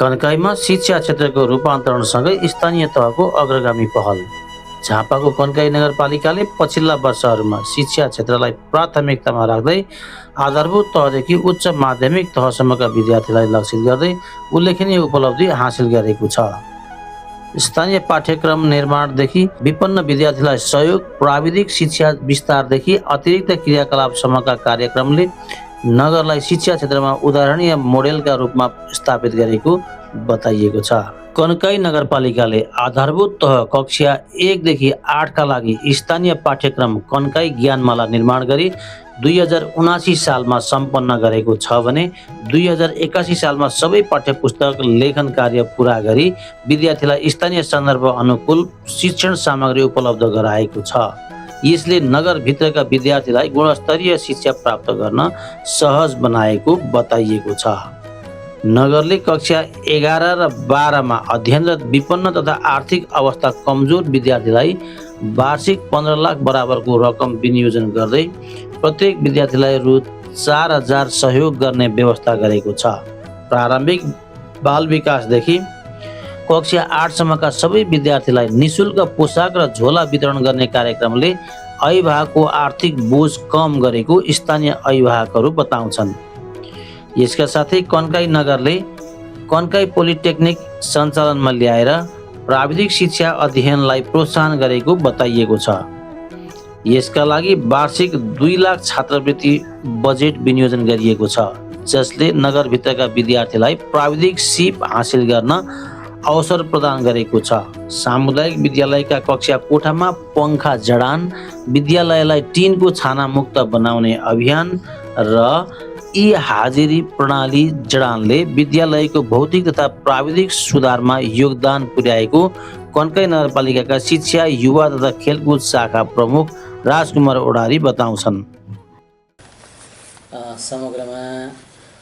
कन्काईमा शिक्षा क्षेत्रको रूपान्तरणसँगै स्थानीय तहको अग्रगामी पहल। झापाको कन्काई नगरपालिकाले पछिल्ला वर्षहरूमा शिक्षा क्षेत्रलाई प्राथमिकतामा राख्दै आधारभूत तहदेखि उच्च माध्यमिक तहसम्मका विद्यार्थीलाई लक्षित गर्दै उल्लेखनीय उपलब्धि हासिल गरेको छ। स्थानीय पाठ्यक्रम निर्माणदेखि विपन्न विद्यार्थीलाई सहयोग, प्राविधिक शिक्षा विस्तारदेखि अतिरिक्त क्रियाकलापसम्मका कार्यक्रमले नगरलाई शिक्षा क्षेत्रमा उदाहरणीय मोडेलका रूपमा स्थापित गरेको बताइएको छ। कन्काई नगरपालिकाले आधारभूत तह कक्षा 1 देखि 8 का लागि स्थानीय पाठ्यक्रम कन्काई ज्ञानमाला निर्माण गरी 2079 सालमा सम्पन्न गरेको छ भने 2081 सालमा सबै पाठ्यपुस्तक लेखन कार्य पूरा गरी विद्यार्थीलाई स्थानीय सन्दर्भ अनुकूल शिक्षण सामग्री उपलब्ध गराएको छ। यसले नगरभित्रका विद्यार्थीलाई गुणस्तरीय शिक्षा प्राप्त गर्न सहज बनाएको बताइएको छ। नगरले कक्षा 11 र 12 मा अध्ययनरत विपन्न तथा आर्थिक अवस्था कमजोर विद्यार्थीलाई वार्षिक 15 लाख बराबरको रकम विनियोजन गर्दै प्रत्येक विद्यार्थीलाई रु 4000 सहयोग गर्ने व्यवस्था गरेको छ। प्रारम्भिक बाल विकासदेखि कक्षा 8 सम्मका सबै विद्यार्थीलाई निशुल्क पोसाक र झोला वितरण गर्ने कार्यक्रमले अभिभावकको आर्थिक बोझ कम गरेको स्थानीय अभिभावकहरू बताउँछन्। यसका साथै कन्काई नगरले कन्काई पोलिटेक्निक सञ्चालनमा ल्याएर प्राविधिक शिक्षा अध्ययनलाई प्रोत्साहन गरेको बताइएको छ। यसका लागि वार्षिक 2 लाख छात्रवृत्ति बजेट विनियोजन गरिएको छ, जसले नगरभित्रका विद्यार्थीलाई प्राविधिक सिप हासिल गर्न अवसर प्रदान गरेको छ। सामुदायिक विद्यालयका कक्षा कोठामा पङ्खा जडान, विद्यालयलाई टिनको छाना मुक्त बनाउने अभियान र हाजिरी प्रणाली जडानले विद्यालयको भौतिक तथा प्राविधिक सुधारमा योगदान पुर्याएको कन्काई नगरपालिकाका शिक्षा, युवा तथा खेलकुद शाखा प्रमुख राजकुमार ओडारी बताउँछन्। समग्रमा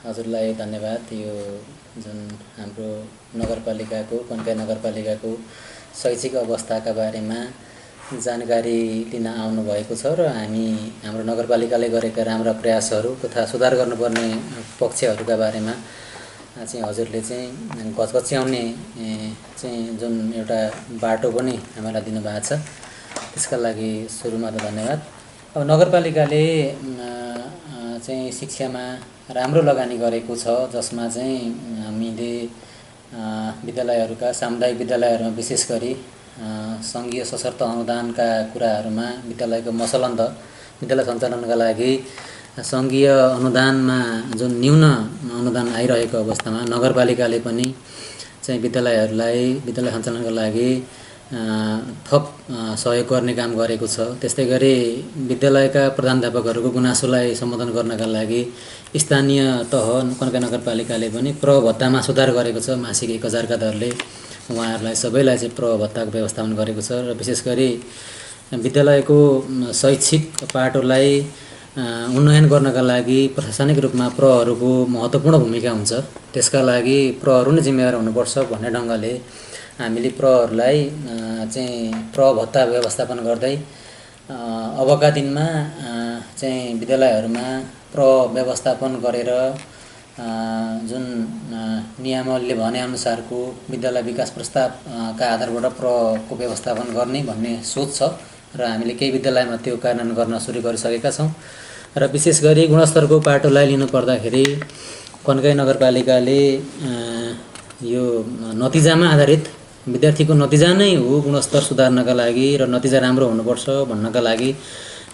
हजुरलाई धन्यवाद। यो जुन हाम्रो नगरपालिकाको कन्काई नगरपालिकाको शैक्षिक अवस्थाका बारेमा जानकारी लिन आउनुभएको छ र हामी हाम्रो नगरपालिकाले गरेका राम्रा प्रयासहरू तथा सुधार गर्नुपर्ने पक्षहरूका बारेमा चाहिँ हजुरले चाहिँ घचघच्याउने चाहिँ जुन एउटा बाटो पनि हामीलाई दिनुभएको छ, त्यसका लागि सुरुमा त धन्यवाद। अब नगरपालिकाले चाहिँ शिक्षामा राम्रो लगानी गरेको छ, जसमा चाहिँ हामीले विद्यालयहरूका सामुदायिक विद्यालयहरूमा विशेष गरी सङ्घीय सशर्त अनुदानका कुराहरूमा विद्यालयको मसलन्द विद्यालय सञ्चालनका लागि सङ्घीय अनुदानमा जुन न्यून अनुदान आइरहेको अवस्थामा नगरपालिकाले पनि चाहिँ विद्यालयहरूलाई विद्यालय सञ्चालनका लागि थप सहयोग गर्ने काम गरेको छ। त्यस्तै गरी विद्यालयका प्रधानाध्यापकहरूको गुनासोलाई सम्बोधन गर्नका लागि स्थानीय तह कन्काई नगरपालिकाले पनि प्रभत्तामा सुधार गरेको छ। मासिक 1000 का दरले उहाँहरूलाई सबैलाई चाहिँ प्रभत्ताको व्यवस्थापन गरेको छ र विशेष गरी विद्यालयको शैक्षिक पाटोलाई उन्नयन गर्नका लागि प्रशासनिक रूपमा प्रहरूको महत्त्वपूर्ण भूमिका हुन्छ। त्यसका लागि प्रहरू नै जिम्मेवार हुनुपर्छ भन्ने ढङ्गले हामीले प्रहरूलाई चाहिँ प्रभत्ता व्यवस्थापन गर्दै अबका दिनमा चाहिँ विद्यालयहरूमा व्यवस्थापन गरेर जुन नियमावलीले भनेअनुसारको विद्यालय विकास प्रस्तावका आधारबाट प्रको व्यवस्थापन गर्ने भन्ने सोच छ र हामीले केही विद्यालयमा त्यो कार्यान्वयन गर्न सुरु गरिसकेका छौँ। र विशेष गरी गुणस्तरको पाटोलाई लिनुपर्दाखेरि कन्काई नगरपालिकाले यो नतिजामा आधारित विद्यार्थीको नतिजा नै हो गुणस्तर सुधार्नका लागि र नतिजा राम्रो हुनुपर्छ भन्नका लागि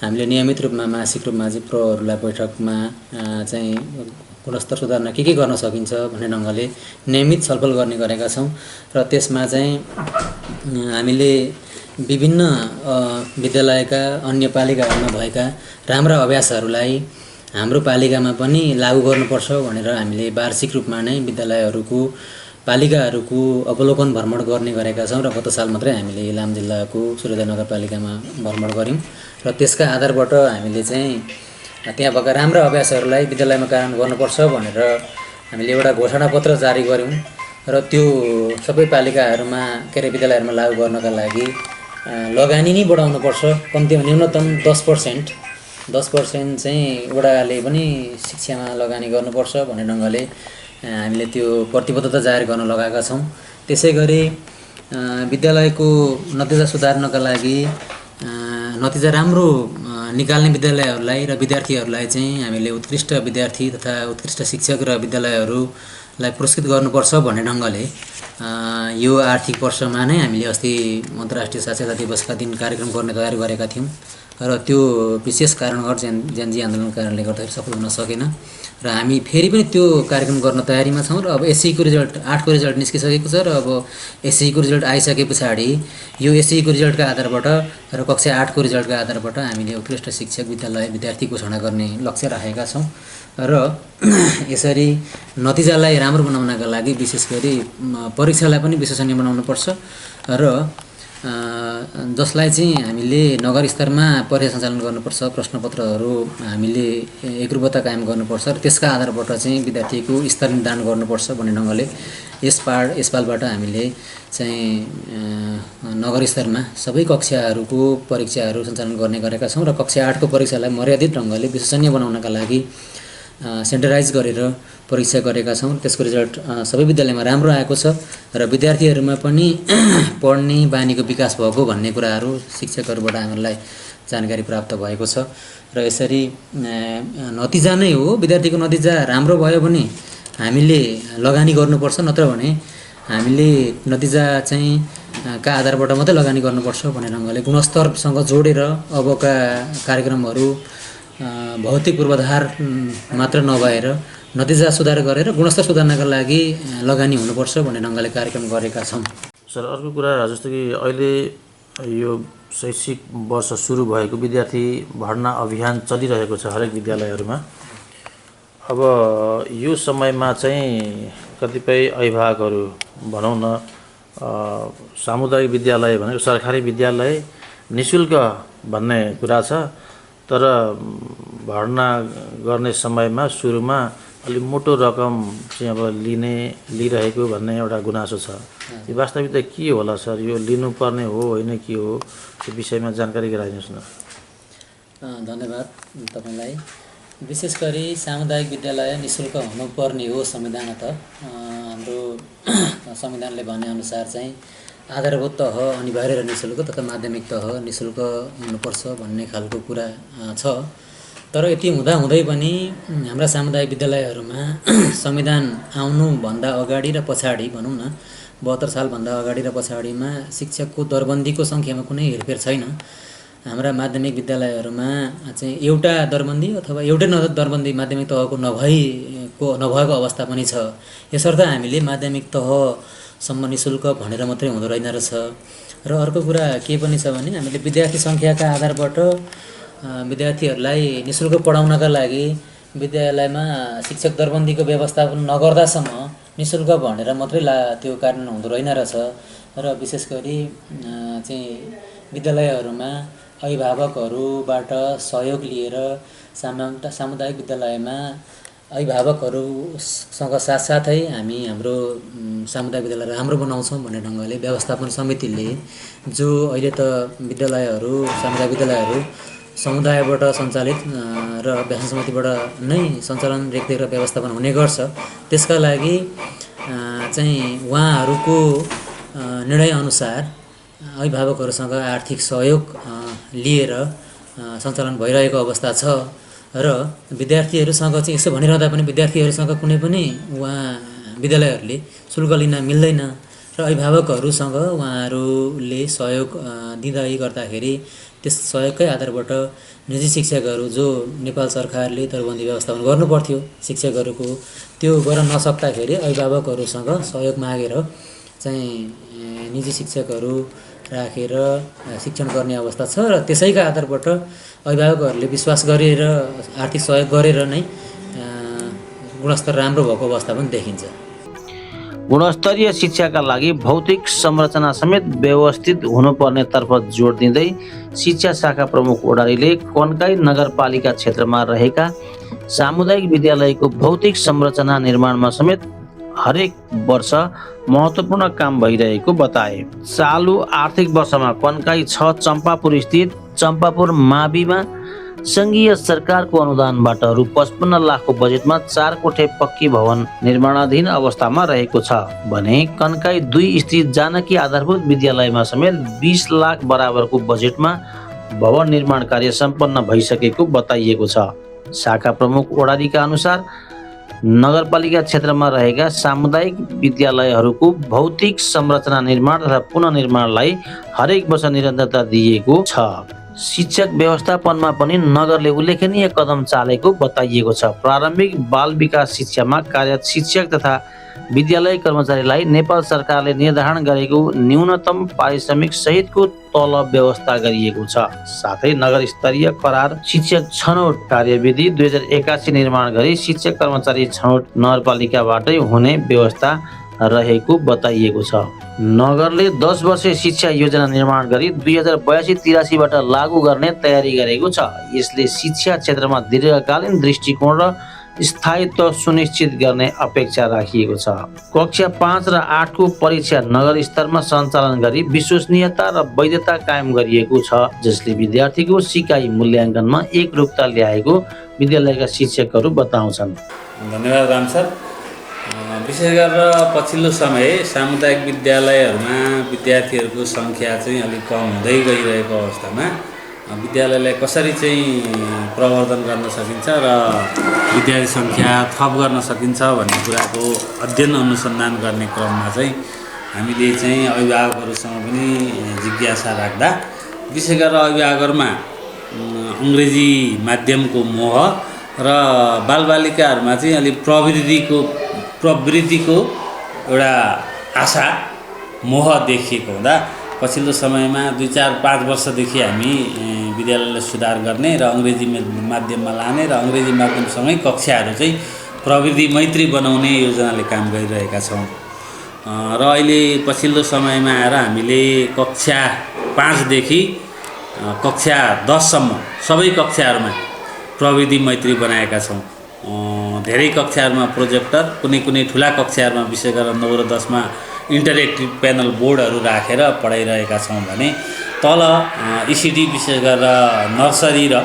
हामीले नियमित रूपमा मासिक रूपमा चाहिँ प्रहरूलाई बैठकमा चाहिँ गुणस्तर सुधार्न के गर्न सकिन्छ भन्ने ढङ्गले नियमित छलफल गर्ने गरेका छौँ र त्यसमा चाहिँ हामीले विभिन्न विद्यालयका अन्य पालिकाहरूमा भएका राम्रा अभ्यासहरूलाई हाम्रो पालिकामा पनि लागू गर्नुपर्छ भनेर हामीले वार्षिक रूपमा नै विद्यालयहरूको पालिकाहरूको अवलोकन भ्रमण गर्ने गरेका छौँ र गत साल मात्रै हामीले इलाम जिल्लाको सूर्योदय नगरपालिकामा भ्रमण गऱ्यौँ र त्यसका आधारबाट हामीले चाहिँ त्यहाँ भएका राम्रा अभ्यासहरूलाई विद्यालयमा कार्यान्वयन गर्नुपर्छ भनेर हामीले एउटा घोषणापत्र जारी गऱ्यौँ र त्यो सबै पालिकाहरूमा विद्यालयहरूमा लागू गर्नका लागि लगानी नै बढाउनुपर्छ। कम्तीमा न्यूनतम 10% चाहिँ वडाले पनि शिक्षामा लगानी गर्नुपर्छ भन्ने ढङ्गले हामीले त्यो प्रतिबद्धता जाहेर गर्न लगाएका छौँ। त्यसै गरी विद्यालयको नतिजा सुधार्नका लागि नतिजा राम्रो निकाल्ने विद्यालयहरूलाई र विद्यार्थीहरूलाई चाहिँ हामीले उत्कृष्ट विद्यार्थी तथा उत्कृष्ट शिक्षक र विद्यालयहरूलाई पुरस्कृत गर्नुपर्छ भन्ने ढङ्गले यो आर्थिक वर्षमा नै हामीले अस्ति अन्तर्राष्ट्रिय साक्षरता दिवसका दिन कार्यक्रम गर्ने तयारी गरेका थियौँ र त्यो विशेष कारणगत जेनजी आन्दोलनको कारणले गर्दाखेरि सफल हुन सकेन र हामी फेरि पनि त्यो कार्यक्रम गर्न तयारीमा छौँ र अब एससीको रिजल्ट 8को रिजल्ट निस्किसकेको छ र अब एससीको रिजल्ट आइसके पछाडि यो एससीको रिजल्टका आधारबाट र कक्षा 8को रिजल्टका आधारबाट हामीले उत्कृष्ट शिक्षक विद्यालय विद्यार्थी घोषणा गर्ने लक्ष्य राखेका छौँ र यसरी नतिजालाई राम्रो बनाउनका लागि विशेष गरी परीक्षालाई पनि विश्वसनीय बनाउनुपर्छ र जसलाई चाहिँ हामीले नगर स्तरमा परीक्षा सञ्चालन गर्नुपर्छ, प्रश्नपत्रहरू हामीले एकरूपता कायम गर्नुपर्छ र त्यसका आधारबाट चाहिँ विद्यार्थीको स्तर निर्धारण गर्नुपर्छ भन्ने ढङ्गले यसपालबाट हामीले चाहिँ नगर स्तरमा सबै कक्षाहरूको परीक्षाहरू सञ्चालन गर्ने गरेका छौँ र कक्षा 8को परीक्षालाई मर्यादित ढङ्गले विश्वसनीय बनाउनका लागि सेन्ट्रलाइज गरेर परीक्षा गरेका छौँ। त्यसको रिजल्ट सबै विद्यालयमा राम्रो आएको छ र विद्यार्थीहरूमा पनि पढ्ने बानीको विकास भएको भन्ने कुराहरू शिक्षकहरूबाट हामीलाई जानकारी प्राप्त भएको छ र यसरी नतिजा नै हो, विद्यार्थीको नतिजा राम्रो भयो भने हामीले लगानी गर्नुपर्छ, नत्र भने हामीले नतिजा चाहिँ का आधारबाट मात्रै लगानी गर्नुपर्छ भन्ने ढङ्गले गुणस्तरसँग जोडेर अबका कार्यक्रमहरू भौतिक पूर्वाधार मात्र नभएर नतिजा सुधार गरेर गुणस्तर सुधार्नका लागि लगानी हुनुपर्छ भन्ने ढङ्गले कार्यक्रम गरेका छौँ। सर, अर्को कुरा जस्तो कि अहिले यो शैक्षिक वर्ष सुरु भएको विद्यार्थी भर्ना अभियान चलिरहेको छ हरेक विद्यालयहरूमा। अब यो समयमा चाहिँ कतिपय अभिभावकहरू भनौँ न सामुदायिक विद्यालय भनेको सरकारी विद्यालय निःशुल्क भन्ने कुरा छ, तर भर्ना गर्ने समयमा सुरुमा अलि मोटो रकम चाहिँ अब लिइरहेको भन्ने एउटा गुनासो छ। यो वास्तविकता के होला सर? यो लिनुपर्ने हो होइन के हो, त्यो विषयमा जानकारी गराइदिनुहोस् न। धन्यवाद तपाईँलाई। विशेष गरी सामुदायिक विद्यालय निःशुल्क हुनुपर्ने हो संविधानत। हाम्रो संविधानले भनेअनुसार चाहिँ आधारभूत तह अनिवार्य र निःशुल्क तथा माध्यमिक तह निःशुल्क हुनुपर्छ भन्ने खालको कुरा छ। तर यति हुँदाहुँदै पनि हाम्रा सामुदायिक विद्यालयहरूमा संविधान आउनुभन्दा अगाडि र पछाडि भनौँ न 72 सालभन्दा अगाडि र पछाडिमा शिक्षकको दरबन्दीको सङ्ख्यामा कुनै हेरफेर छैन। हाम्रा माध्यमिक विद्यालयहरूमा चाहिँ एउटा दरबन्दी अथवा एउटै दरबन्दी माध्यमिक तहको नभएको अवस्था पनि छ। यसर्थ हामीले माध्यमिक तहसम्म निःशुल्क भनेर मात्रै हुँदो रहेन रहेछ। र अर्को कुरा के पनि छ भने हामीले विद्यार्थी सङ्ख्याका आधारबाट विद्यार्थीहरूलाई निःशुल्क पढाउनका लागि विद्यालयमा शिक्षक दरबन्दीको व्यवस्थापन नगर्दासम्म निःशुल्क भनेर मात्रै त्यो कारण हुँदो रहेन रहेछ। र विशेष गरी चाहिँ विद्यालयहरूमा अभिभावकहरूबाट सहयोग लिएर सामुदायिक विद्यालयमा अभिभावकहरूसँग साथसाथै हामी हाम्रो सामुदायिक विद्यालय राम्रो बनाउँछौँ भन्ने ढङ्गले व्यवस्थापन समितिले जो अहिले त विद्यालयहरू सामुदायिक विद्यालयहरू समुदायबाट सञ्चालित र व्यासन समितिबाट नै सञ्चालन रेखदेख र व्यवस्थापन हुने गर्छ, त्यसका लागि चाहिँ उहाँहरूको निर्णयअनुसार अभिभावकहरूसँग आर्थिक सहयोग लिएर सञ्चालन भइरहेको अवस्था छ। र विद्यार्थीहरूसँग चाहिँ यसो भनिरहँदा पनि विद्यार्थीहरूसँग कुनै पनि विद्यालयहरूले शुल्क लिन मिल्दैन र अभिभावकहरूसँग उहाँहरूले सहयोग दिँदै गर्दाखेरि त्यस सहयोगकै आधारबाट निजी शिक्षकहरू जो नेपाल सरकारले दरबन्दी व्यवस्थापन गर्नुपर्थ्यो शिक्षकहरूको त्यो गर्न नसक्दाखेरि अभिभावकहरूसँग सहयोग मागेर चाहिँ निजी शिक्षकहरू राखेर शिक्षण गर्ने अवस्था छ। र त्यसैका आधारबाट अभिभावकहरूले विश्वास गरेर आर्थिक सहयोग गरेर नै गुणस्तर राम्रो भएको अवस्था पनि देखिन्छ। गुणस्तरीय शिक्षाका लागि भौतिक संरचना समेत व्यवस्थित हुनुपर्नेतर्फ जोड दिँदै शिक्षा शाखा प्रमुख ओडारीले कन्काई नगरपालिका क्षेत्रमा रहेका सामुदायिक विद्यालयको भौतिक संरचना निर्माणमा समेत हरेक वर्ष महत्त्वपूर्ण काम भइरहेको बताए। चालु आर्थिक वर्षमा कन्काई 6 चम्पापुर स्थित चम्पापुर माविमा संघीय सरकारको अनुदानबाट रु 55 लाखको बजेटमा 4 कोठे पक्की भवन निर्माणाधीन अवस्थामा रहेको छ भने कन्काई 2 स्थित जानकी आधारभूत विद्यालयमा समेत 20 लाख बराबरको बजेटमा भवन निर्माण कार्य सम्पन्न भइसकेको बताइएको छ। शाखा प्रमुख ओडारीका अनुसार नगरपालिका क्षेत्रमा रहेका सामुदायिक विद्यालयहरूको भौतिक संरचना निर्माण तथा पुनर्निर्माणलाई हरेक वर्ष निरन्तरता दिएको छ। शिक्षक व्यवस्थापनमा पनि नगरले उल्लेखनीय कदम चालेको बताइएको छ। प्रारम्भिक बाल विकास शिक्षामा कार्यरत शिक्षक तथा विद्यालय कर्मचारीलाई नेपाल सरकारले निर्धारण गरेको न्यूनतम पारिश्रमिक सहितको तलब व्यवस्था गरिएको छ। साथै नगर स्तरीय करार शिक्षक छनौट कार्यविधि 2081 निर्माण गरी शिक्षक कर्मचारी छनौट नगरपालिकाबाटै हुने व्यवस्था रहेको बताइएको छ। नगरले 10 वर्षीय शिक्षा योजना निर्माण गरी 2082-83 बाट लागू गर्ने तयारी गरेको छ। यसले शिक्षा क्षेत्रमा दीर्घकालीन दृष्टिकोण र स्थायित्व सुनिश्चित गर्ने अपेक्षा राखिएको छ। कक्षा 5 र 8 को परीक्षा नगर स्तरमा सञ्चालन गरी विश्वसनीयता र वैधता कायम गरिएको छ, जसले विद्यार्थीको सिकाइ मूल्याङ्कनमा एकरूपता ल्याएको विद्यालयका शिक्षकहरू बताउँछन्। धन्यवाद राम सर। विशेष गरेर पछिल्लो समय सामुदायिक विद्यालयहरूमा विद्यार्थीहरूको सङ्ख्या चाहिँ अलिक कम हुँदै गइरहेको अवस्थामा विद्यालयलाई कसरी चाहिँ प्रवर्धन गर्न सकिन्छ र विद्यार्थी सङ्ख्या थप गर्न सकिन्छ भन्ने कुराको अध्ययन अनुसन्धान गर्ने क्रममा चाहिँ हामीले चाहिँ अभिभावकहरूसँग पनि जिज्ञासा राख्दा विशेष गरेर अभिभावकहरूमा अङ्ग्रेजी माध्यमको मोह र बालबालिकाहरूमा चाहिँ अलिक प्रवृत्तिको एउटा आशा मोह देखिएको हुँदा पछिल्लो समयमा 2-4-5 वर्षदेखि हामी विद्यालयलाई सुधार गर्ने र अङ्ग्रेजी माध्यममा लाने र अङ्ग्रेजी माध्यमसँगै कक्षाहरू चाहिँ प्रविधि मैत्री बनाउने योजनाले काम गरिरहेका छौँ र अहिले पछिल्लो समयमा आएर हामीले कक्षा 5 देखि कक्षा 10 सम्म सबै कक्षाहरूमा प्रविधि मैत्री बनाएका छौँ। धेरै कक्षाहरूमा प्रोजेक्टर, कुनै ठुला कक्षाहरूमा विशेष गरेर 9 र 10 मा इन्टरेक्टिभ प्यानल बोर्डहरू राखेर पढाइरहेका छौँ भने तल इसिडी विशेष गरेर नर्सरी र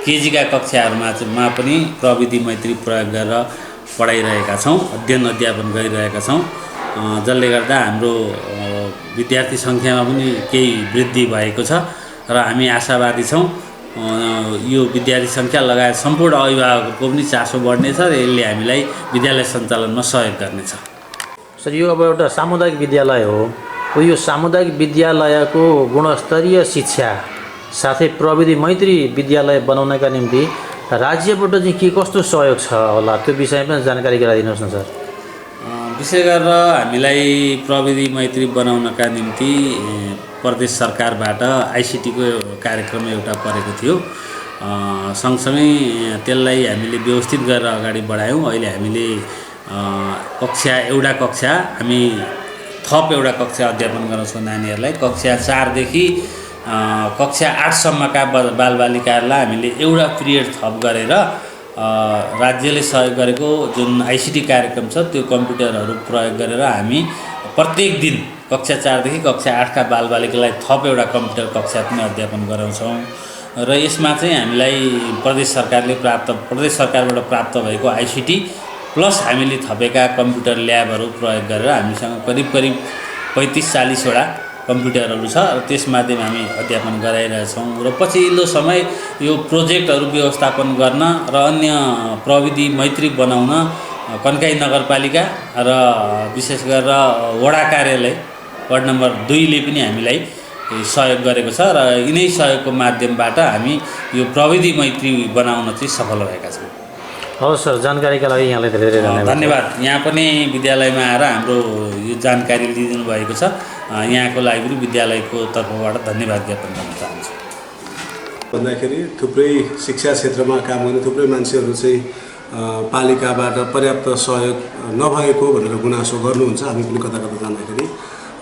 केजीका कक्षाहरूमा पनि प्रविधि मैत्री प्रयोग गरेर पढाइरहेका छौँ, अध्ययन अध्यापन गरिरहेका छौँ, जसले गर्दा हाम्रो विद्यार्थी सङ्ख्यामा पनि केही वृद्धि भएको छ र हामी आशावादी छौँ यो विद्यार्थी सङ्ख्या लगायत सम्पूर्ण अभिभावकको पनि चासो बढ्नेछ र यसले हामीलाई विद्यालय सञ्चालनमा सहयोग गर्नेछ। सर, यो अब एउटा सामुदायिक विद्यालय हो, यो सामुदायिक विद्यालयको गुणस्तरीय शिक्षा साथै प्रविधि मैत्री विद्यालय बनाउनका निम्ति राज्यबाट चाहिँ के कस्तो सहयोग छ होला, त्यो विषयमा पनि जानकारी गराइदिनुहोस् न सर। विशेष गरेर हामीलाई प्रविधि मैत्री बनाउनका निम्ति प्रदेश सरकारबाट आइसिटीको कार्यक्रम एउटा परेको थियो। सँगसँगै त्यसलाई हामीले व्यवस्थित गरेर अगाडि बढायौँ। अहिले हामीले एउटा कक्षा हामी थप एउटा कक्षा अध्यापन गराउँछौँ नानीहरूलाई। कक्षा 4 देखि कक्षा 8 सम्मका बालबालिकाहरूलाई हामीले एउटा पिरियड थप गरेर राज्यले सहयोग गरेको जुन आइसिटी कार्यक्रम छ त्यो कम्प्युटरहरू प्रयोग गरेर हामी प्रत्येक दिन कक्षा 4 देखि कक्षा 8 का बालबालिकालाई थप एउटा कम्प्युटर कक्षा पनि अध्यापन गराउँछौँ र यसमा चाहिँ हामीलाई प्रदेश सरकारबाट प्राप्त भएको आइसिटी प्लस हामीले थपेका कम्प्युटर ल्याबहरू प्रयोग गरेर हामीसँग करिब 35-40 वटा कम्प्युटरहरू छ र त्यस माध्यम हामी अध्यापन गराइरहेछौँ र पछिल्लो समय यो प्रोजेक्टहरू व्यवस्थापन गर्न र अन्य प्रविधि मैत्री बनाउन कन्काई नगरपालिका र विशेष गरेर वडा कार्यालय वार्ड नम्बर 2 ले पनि हामीलाई सहयोग गरेको छ र यिनै सहयोगको माध्यमबाट हामी यो प्रविधि मैत्री बनाउन चाहिँ सफल भएका छौँ। हवस् सर, जानकारीका लागि यहाँलाई धेरै धेरै धन्यवाद। यहाँ पनि विद्यालयमा आएर हाम्रो यो जानकारी लिइदिनु भएको छ, यहाँको लागि पनि विद्यालयको तर्फबाट धन्यवाद ज्ञापन गर्न चाहन्छु। भन्दाखेरि थुप्रै शिक्षा क्षेत्रमा काम गर्ने थुप्रै मान्छेहरू चाहिँ पालिकाबाट पर्याप्त सहयोग नभएको भनेर गुनासो गर्नुहुन्छ। हामी पनि कता जाँदाखेरि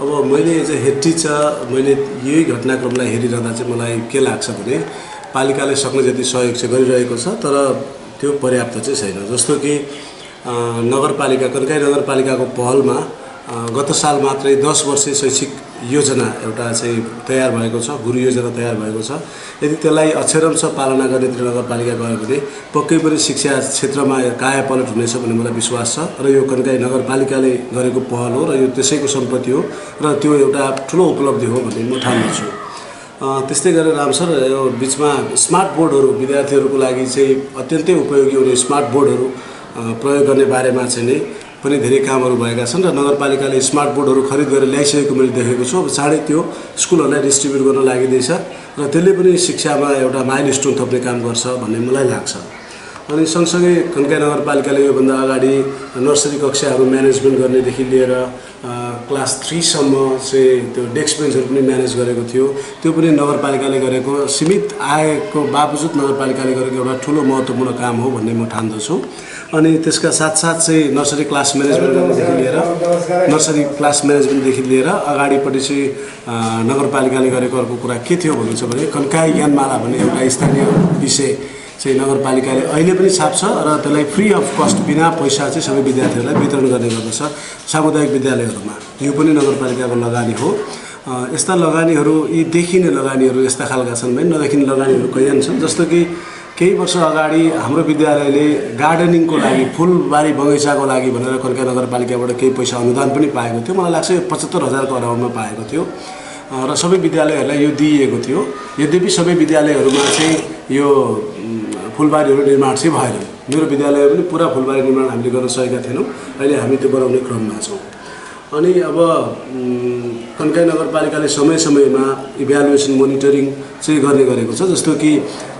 अब मैले चाहिँ हेड टिचर मैले यही घटनाक्रमलाई हेरिरहँदा चाहिँ मलाई के लाग्छ भने पालिकाले सक्ने जति सहयोग चाहिँ गरिरहेको छ, तर त्यो पर्याप्त चाहिँ छैन। जस्तो कि कन्काई नगरपालिकाको पहलमा गत साल मात्रै 10 वर्षे शैक्षिक योजना एउटा चाहिँ तयार भएको छ, गुरु योजना तयार भएको छ। यदि त्यसलाई अक्षरशः पालना गर्ने त्रिनगर नगरपालिका गयो भने पक्कै पनि शिक्षा क्षेत्रमा कायापलट हुनेछ भन्ने मलाई विश्वास छ र यो कन्काई नगरपालिकाले गरेको पहल हो र यो त्यसैको सम्पत्ति हो र त्यो एउटा ठुलो उपलब्धि हो भन्ने म ठान्छु। त्यस्तै गरेर राम सर, यो बिचमा स्मार्ट बोर्डहरू विद्यार्थीहरूको लागि चाहिँ अत्यन्तै उपयोगी हुने स्मार्ट बोर्डहरू प्रयोग गर्ने बारेमा चाहिँ नै पनि धेरै कामहरू भएका छन् र नगरपालिकाले स्मार्ट बोर्डहरू खरिद गरेर ल्याइसकेको मैले देखेको छु। अब चाँडै त्यो स्कुलहरूलाई डिस्ट्रिब्युट गर्न लागिँदैछ र त्यसले पनि शिक्षामा एउटा माइलस्टोन थप्ने काम गर्छ भन्ने मलाई लाग्छ। अनि सँगसँगै कन्काई नगरपालिकाले योभन्दा अगाडि नर्सरी कक्षाहरू म्यानेजमेन्ट गर्नेदेखि लिएर क्लास 3 सम्म चाहिँ त्यो डेस्क बेन्चहरू पनि म्यानेज गरेको थियो। त्यो पनि नगरपालिकाले गरेको सीमित आयको बावजुद नगरपालिकाले गरेको एउटा ठुलो महत्त्वपूर्ण काम हो भन्ने म ठान्दछु। अनि त्यसका साथसाथ चाहिँ नर्सरी क्लास म्यानेजमेन्टदेखि लिएर अगाडिपट्टि चाहिँ नगरपालिकाले गरेको अर्को कुरा के थियो भन्नु छ भने कन्काई ज्ञानमाला भन्ने एउटा स्थानीय विषय चाहिँ नगरपालिकाले अहिले पनि छाप्छ र त्यसलाई फ्री अफ कस्ट बिना पैसा चाहिँ सबै विद्यार्थीहरूलाई वितरण गर्ने गर्दछ सामुदायिक विद्यालयहरूमा। यो पनि नगरपालिकाको लगानी हो। यस्ता लगानीहरू, यी देखिने लगानीहरू यस्ता खालका छन् भने नदेखिने लगानीहरू कैयन छन्। जस्तो कि केही वर्ष अगाडि हाम्रो विद्यालयले गार्डनिङको लागि, फुलबारी बगैँचाको लागि भनेर कन्काई नगरपालिकाबाट केही पैसा अनुदान पनि पाएको थियो। मलाई लाग्छ यो 75,000 को अराउन्डमा पाएको थियो र सबै विद्यालयहरूलाई यो दिइएको थियो। यद्यपि सबै विद्यालयहरूमा चाहिँ यो फुलबारीहरू निर्माण चाहिँ भएन। मेरो विद्यालय पनि पुरा फुलबारी निर्माण हामीले गर्न सकेका थिएनौँ। अहिले हामी त्यो बनाउने क्रममा छौँ। अनि अब कन्काई नगरपालिकाले समय समयमा इभ्यालुएसन मोनिटरिङ चाहिँ गर्ने गरेको छ। जस्तो कि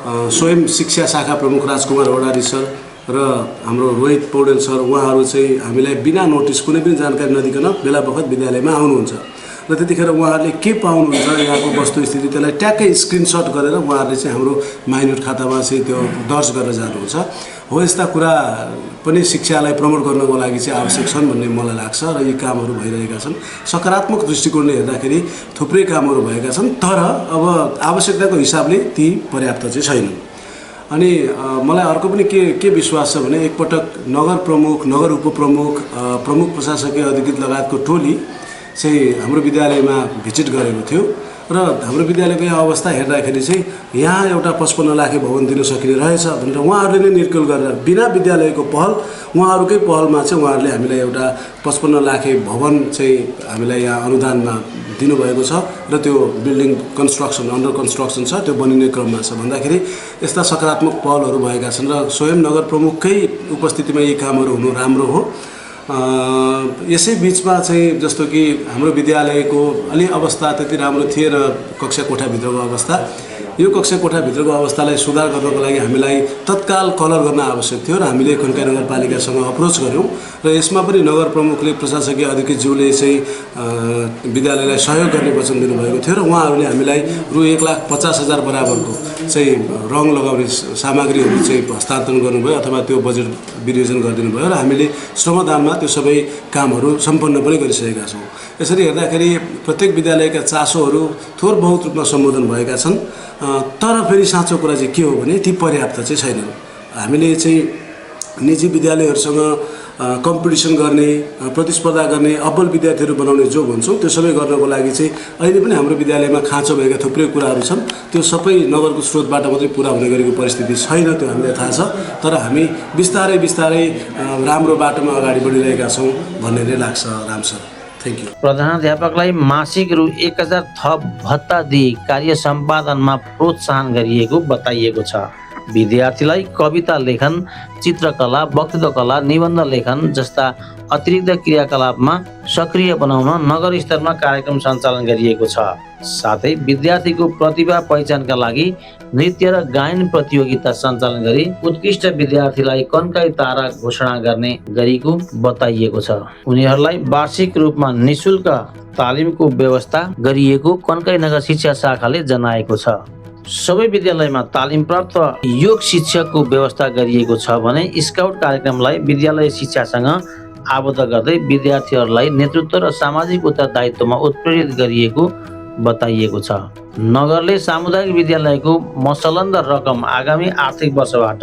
स्वयं शिक्षा शाखा प्रमुख राजकुमार भण्डारी सर र हाम्रो रोहित पौडेल सर, उहाँहरू चाहिँ हामीलाई बिना नोटिस कुनै पनि जानकारी नदिकन बेला बखत विद्यालयमा आउनुहुन्छ र त्यतिखेर उहाँहरूले के पाउनुहुन्छ यहाँको वस्तुस्थिति त्यसलाई ट्याक्कै स्क्रिनसट गरेर उहाँहरूले चाहिँ हाम्रो माइन्युट खातामा चाहिँ त्यो दर्ज गरेर जानुहुन्छ। हो, यस्ता कुरा पनि शिक्षालाई प्रमोट गर्नको लागि चाहिँ आवश्यक छन् भन्ने मलाई लाग्छ र यी कामहरू भइरहेका छन्। सकारात्मक दृष्टिकोणले हेर्दाखेरि थुप्रै कामहरू भएका छन्, तर अब आवश्यकताको हिसाबले ती पर्याप्त चाहिँ छैनन्। अनि मलाई अर्को पनि के विश्वास छ भने एकपटक नगर प्रमुख, नगर उपप्रमुख, प्रमुख प्रशासकीय अधिकृत लगायतको टोली चाहिँ हाम्रो विद्यालयमा भिजिट गरेको थियो र हाम्रो विद्यालयको यहाँ अवस्था हेर्दाखेरि चाहिँ यहाँ एउटा 55 लाखे भवन दिन सकिने रहेछ भनेर उहाँहरूले नै निर्कुल गरेर बिना विद्यालयको पहल, उहाँहरूकै पहलमा चाहिँ उहाँहरूले हामीलाई एउटा 55 लाखे भवन चाहिँ हामीलाई यहाँ अनुदानमा दिनुभएको छ र त्यो बिल्डिङ कन्स्ट्रक्सन, अन्डर कन्स्ट्रक्सन छ, त्यो बनिने क्रममा छ भन्दाखेरि यस्ता सकारात्मक पहलहरू भएका छन् र स्वयं नगर प्रमुखकै उपस्थितिमा यी कामहरू हुनु राम्रो हो। यसै बिचमा चाहिँ जस्तो कि हाम्रो विद्यालयको अलि अवस्था त्यति राम्रो थिएन, कक्षा कोठाभित्रको अवस्था। यो कक्षा कोठाभित्रको अवस्थालाई सुधार गर्नको लागि हामीलाई तत्काल कलर गर्न आवश्यक थियो र हामीले कन्काई नगरपालिकासँग अप्रोच गऱ्यौँ र यसमा पनि नगर प्रमुखले, प्रशासकीय अधिकृतज्यूले चाहिँ विद्यालयलाई सहयोग गर्ने वचन दिनुभएको थियो र उहाँहरूले हामीलाई रु 1,50,000 बराबरको चाहिँ रङ लगाउने सामग्रीहरू चाहिँ हस्तान्तरण गर्नुभयो अथवा त्यो बजेट विनियोजन गरिदिनु भयो र हामीले श्रमदानमा त्यो सबै कामहरू सम्पन्न पनि गरिसकेका छौँ। यसरी हेर्दाखेरि प्रत्येक विद्यालयका चासोहरू थोर बहुत रूपमा सम्बोधन भएका छन्, तर फेरि साँचो कुरा चाहिँ के हो भने ती पर्याप्त चाहिँ छैनन्। हामीले चाहिँ निजी विद्यालयहरूसँग कम्पिटिसन गर्ने, प्रतिस्पर्धा गर्ने, अब्बल विद्यार्थीहरू बनाउने जो भन्छौँ त्यो सबै गर्नको लागि चाहिँ अहिले पनि हाम्रो विद्यालयमा खाँचो भएका थुप्रै कुराहरू छन्। त्यो सबै नगरको स्रोतबाट मात्रै पुरा हुने गरेको परिस्थिति छैन, त्यो हामीलाई थाहा छ। तर हामी बिस्तारै बिस्तारै राम्रो बाटोमा अगाडि बढिरहेका छौँ भन्ने नै लाग्छ। Ram sir, thank you. प्रधानाध्यापकलाई मासिक रु 1,000 थप भत्ता दिई कार्य सम्पादनमा प्रोत्साहन गरिएको बताइएको छ। विद्यार्थीलाई कविता लेखन, चित्रकला, वक्तृत्व कला, निबन्ध लेखन जस्ता अतिरिक्त क्रियाकलापमा सक्रिय बनाउन नगर स्तरमा कार्यक्रम सञ्चालन गरिएको छ। साथै विद्यार्थीको प्रतिभा पहिचानका लागि नृत्य र गायन प्रतियोगिता सञ्चालन गरी उत्कृष्ट विद्यार्थीलाई कन्काई तारा घोषणा गर्ने गरेको बताइएको छ। उनीहरूलाई वार्षिक रूपमा निशुल्क तालिमको व्यवस्था गरिएको कन्काई नगर शिक्षा शाखाले जनाएको छ। सबै विद्यालयमा तालिम प्राप्त योग शिक्षकको व्यवस्था गरिएको छ भने स्काउट कार्यक्रमलाई विद्यालय शिक्षासँग आबद्ध गर्दै विद्यार्थीहरूलाई नेतृत्व र सामाजिक उत्तरदायित्वमा उत्प्रेरित गरिएको बताइएको छ। नगरले सामुदायिक विद्यालयको मसलन्द रकम आगामी आर्थिक वर्षबाट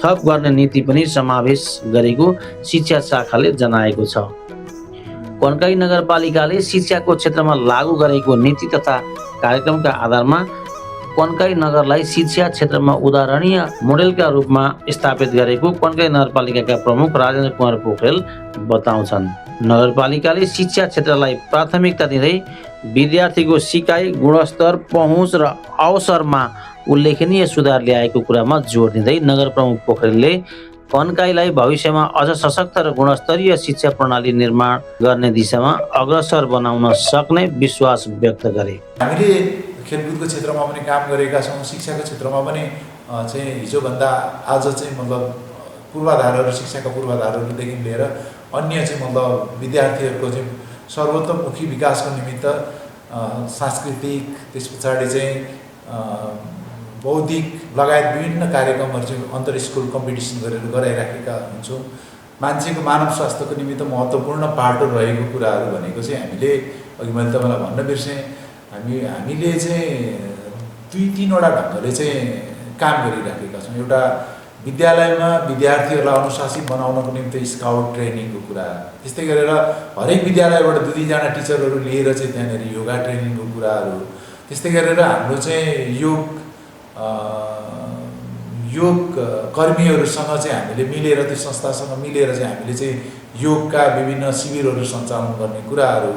थप गर्ने नीति पनि समावेश गरेको शिक्षा शाखाले जनाएको छ। कन्काई नगरपालिकाले शिक्षाको क्षेत्रमा लागू गरेको नीति तथा कार्यक्रमका आधारमा कन्काई नगरलाई शिक्षा क्षेत्रमा उदाहरणीय मोडेलका रूपमा स्थापित गरेको कन्काई नगरपालिकाका प्रमुख राजेन्द्र कुमार पोखरेल बताउँछन्। नगरपालिकाले शिक्षा क्षेत्रलाई प्राथमिकता दिँदै विद्यार्थीको सिकाइ, गुणस्तर, पहुँच र अवसरमा उल्लेखनीय सुधार ल्याएको कुरामा जोड दिँदै नगर प्रमुख पोखरेलले कन्काईलाई भविष्यमा अझ सशक्त र गुणस्तरीय शिक्षा प्रणाली निर्माण गर्ने दिशामा अग्रसर बनाउन सक्ने विश्वास व्यक्त गरे। हामीले खेलकुदको क्षेत्रमा पनि काम गरेका छौँ, शिक्षाको क्षेत्रमा पनि चाहिँ हिजोभन्दा आज चाहिँ मतलब पूर्वाधारहरू, शिक्षाका पूर्वाधारहरूदेखि लिएर अन्य चाहिँ मतलब विद्यार्थीहरूको चाहिँ सर्वतोमुखी विकासको निमित्त सांस्कृतिक, त्यस पछाडि चाहिँ बौद्धिक लगायत विभिन्न कार्यक्रमहरू चाहिँ अन्तर स्कुल कम्पिटिसन गरेर गराइराखेका हुन्छौँ। मान्छेको मानव स्वास्थ्यको निमित्त महत्त्वपूर्ण पाटो रहेको कुराहरू भनेको चाहिँ हामीले अघि मैले तपाईँलाई भन्न बिर्सेँ, हामीले चाहिँ 2-3वटा ढङ्गले चाहिँ काम गरिराखेका छौँ। एउटा विद्यालयमा विद्यार्थीहरूलाई अनुशासित बनाउनको निम्ति स्काउट ट्रेनिङको कुरा, त्यस्तै गरेर हरेक विद्यालयबाट 2-2जना टिचरहरू लिएर चाहिँ त्यहाँनिर योगा ट्रेनिङको कुराहरू, त्यस्तै गरेर हाम्रो चाहिँ योग कर्मीहरूसँग चाहिँ हामीले मिलेर, त्यो संस्थासँग मिलेर चाहिँ हामीले चाहिँ योगका विभिन्न शिविरहरू सञ्चालन गर्ने कुराहरू।